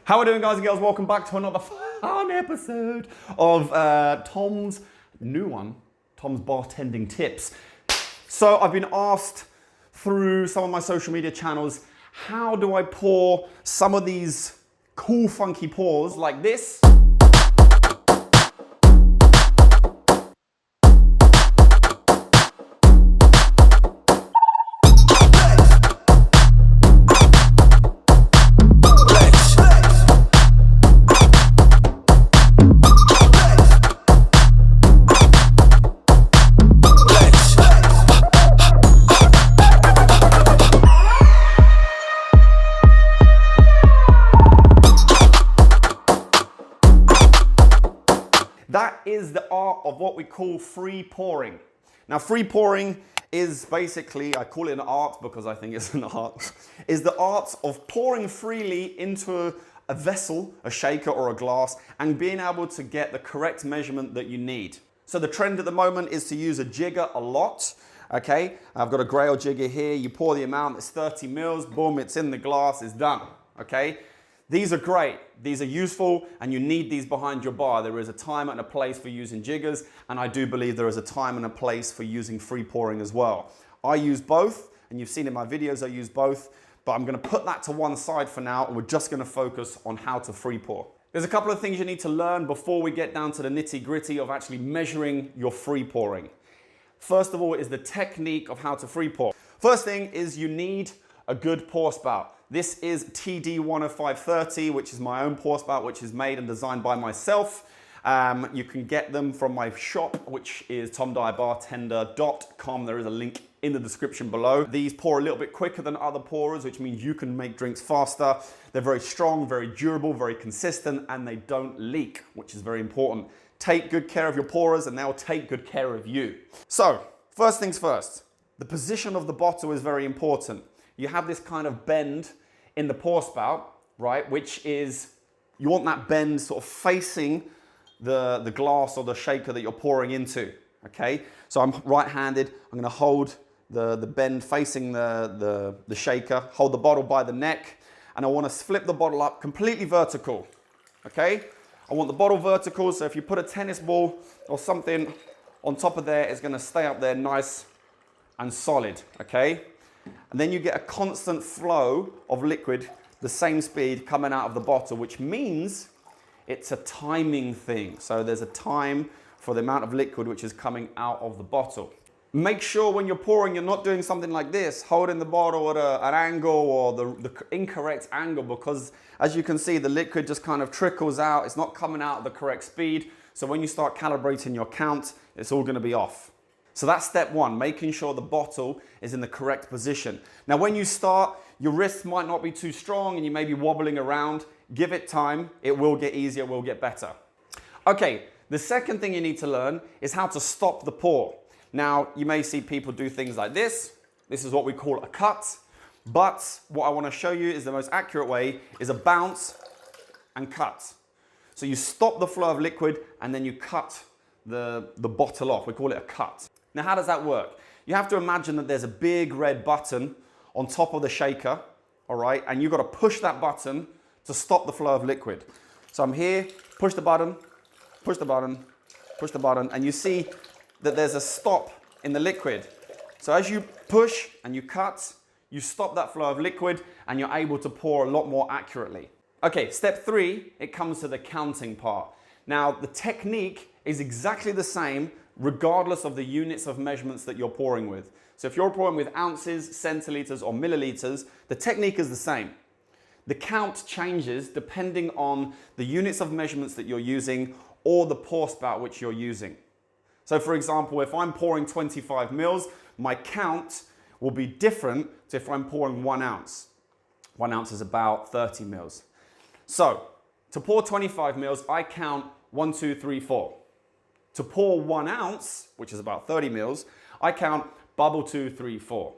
How are we doing, guys and girls? Welcome back to another fun episode of Tom's new one, Tom's bartending tips. So I've been asked through some of my social media channels, how do I pour some of these cool funky pours like this? That is the art of what we call free pouring. Now, free pouring is basically, I call it an art because I think it's an art, is the art of pouring freely into a vessel, a shaker or a glass, and being able to get the correct measurement that you need. So the trend at the moment is to use a jigger a lot. Okay, I've got a Grail jigger here. You pour the amount, it's 30 mils, boom, it's in the glass, it's done. Okay. These are great, these are useful, and you need these behind your bar. There is a time and a place for using jiggers, and I do believe there is a time and a place for using free pouring as well. I use both, and you've seen in my videos I use both, but I'm gonna put that to one side for now, and we're just gonna focus on how to free pour. There's a couple of things you need to learn before we get down to the nitty-gritty of actually measuring your free pouring. First of all is the technique of how to free pour. First thing is you need a good pour spout. This is TD10530, which is my own pour spout, which is made and designed by myself. You can get them from my shop, which is tomdyerbartender.com. There is a link in the description below. These pour a little bit quicker than other pourers, which means you can make drinks faster. They're very strong, very durable, very consistent, and they don't leak, which is very important. Take good care of your pourers and they'll take good care of you. So, first things first, the position of the bottle is very important. You have this kind of bend in the pour spout, right? Which is, you want that bend sort of facing the glass or the shaker that you're pouring into, okay? So I'm right-handed, I'm gonna hold the bend facing the shaker, hold the bottle by the neck, and I wanna flip the bottle up completely vertical, okay? I want the bottle vertical, so if you put a tennis ball or something on top of there, it's gonna stay up there nice and solid, okay? And then you get a constant flow of liquid, the same speed coming out of the bottle, which means it's a timing thing. So there's a time for the amount of liquid which is coming out of the bottle. Make sure when you're pouring, you're not doing something like this, holding the bottle at an angle or the incorrect angle, because as you can see, the liquid just kind of trickles out. It's not coming out at the correct speed. So when you start calibrating your count, it's all gonna be off. So that's step one, making sure the bottle is in the correct position. Now, when you start, your wrists might not be too strong and you may be wobbling around. Give it time, it will get easier, it will get better. Okay, the second thing you need to learn is how to stop the pour. Now, you may see people do things like this. This is what we call a cut. But what I want to show you is the most accurate way is a bounce and cut. So you stop the flow of liquid and then you cut the bottle off. We call it a cut. Now, how does that work? You have to imagine that there's a big red button on top of the shaker, all right? And you've got to push that button to stop the flow of liquid. So I'm here, push the button, push the button, push the button, and you see that there's a stop in the liquid. So as you push and you cut, you stop that flow of liquid and you're able to pour a lot more accurately. Okay, step three, it comes to the counting part. Now, the technique is exactly the same regardless of the units of measurements that you're pouring with. So if you're pouring with ounces, centiliters, or milliliters, the technique is the same. The count changes depending on the units of measurements that you're using or the pour spout which you're using. So for example, if I'm pouring 25 mils, my count will be different to if I'm pouring 1 ounce. 1 ounce is about 30 mils. So to pour 25 mils, I count 1, 2, 3, 4. To pour 1 ounce, which is about 30 mils, I count bubble 2, 3, 4.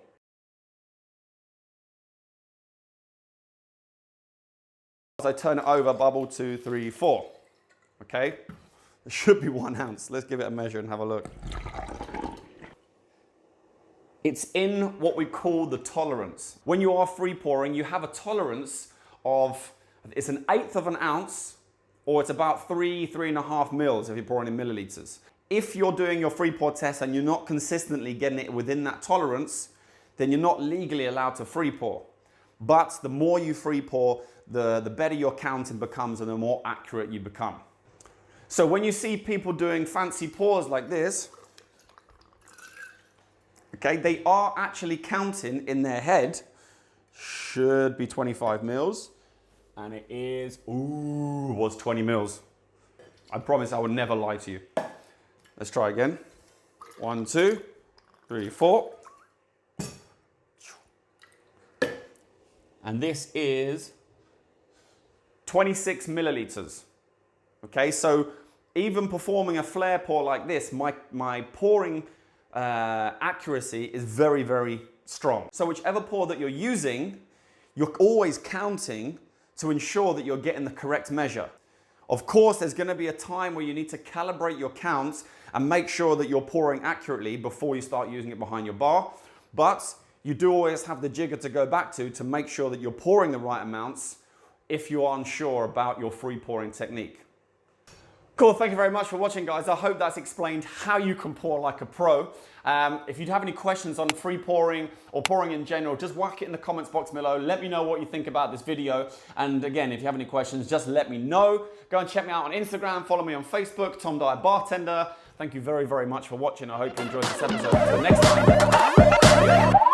As I turn it over, bubble 2, 3, 4. Okay? It should be 1 ounce. Let's give it a measure and have a look. It's in what we call the tolerance. When you are free pouring, you have a tolerance of It's an eighth of an ounce, or it's about 3.5 mils if you're pouring in milliliters. If you're doing your free pour test and you're not consistently getting it within that tolerance, then you're not legally allowed to free pour. But the more you free pour, the better your counting becomes and the more accurate you become. So when you see people doing fancy pours like this, okay, they are actually counting in their head, should be 25 mils, and it is, was 20 mils. I promise I would never lie to you. Let's try again. 1, 2, 3, 4. And this is 26 milliliters. Okay, so even performing a Flair pour like this, my pouring accuracy is very, very strong. So whichever pour that you're using, you're always counting to ensure that you're getting the correct measure. Of course, there's going to be a time where you need to calibrate your counts and make sure that you're pouring accurately before you start using it behind your bar. But you do always have the jigger to go back to make sure that you're pouring the right amounts if you are unsure about your free pouring technique. Cool, thank you very much for watching, guys. I hope that's explained how you can pour like a pro. If you have any questions on free pouring or pouring in general, just whack it in the comments box below. Let me know what you think about this video. And again, if you have any questions, just let me know. Go and check me out on Instagram. Follow me on Facebook, Dyer Bartender. Thank you very, very much for watching. I hope you enjoyed this episode. Until next time.